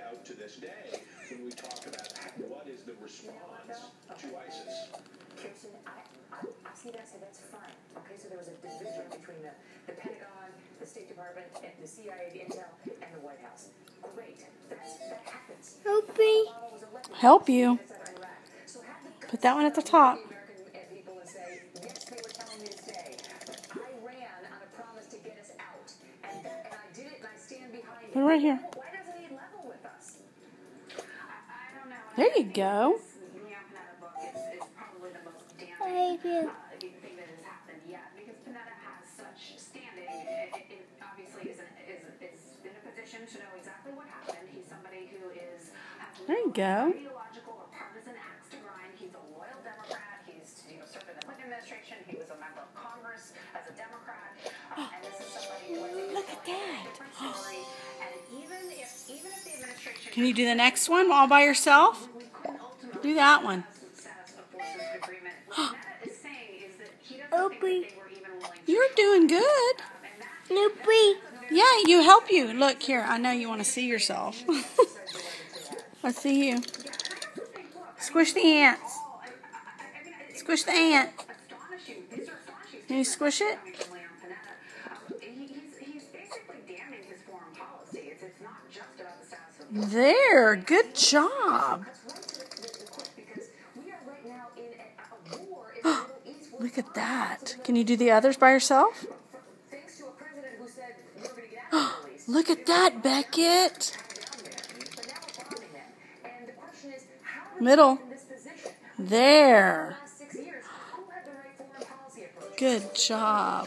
out to this day when we talk about what is the response to ISIS. Kirsten, I see that, so that's fine. Okay, so there was a division between the Pentagon, the State Department, and the CIA, the Intel, and the White House. Great. That happens. Help me. Help you. Put that one at the top. Put it right here. There you go. Thing that has happened yet, because Panetta has such standing, it obviously is in a position to know exactly what happened. He's somebody who has there you go. ideological or partisan axe to grind. He's a loyal Democrat. He's served in the Clinton administration. He was a member of Congress as a Democrat, and this is somebody who I think look at that. Different story. And even if the administration can you do the next one all by yourself? Do that one. Opie. You're doing good. Opie. Yeah, you help you. Look here. I know you want to see yourself. Let's see you. Squish the ants. Squish the ant. Can you squish it? There. Good job. Look at that. Can you do the others by yourself? Look at that, Beckett. Middle. There. Good job.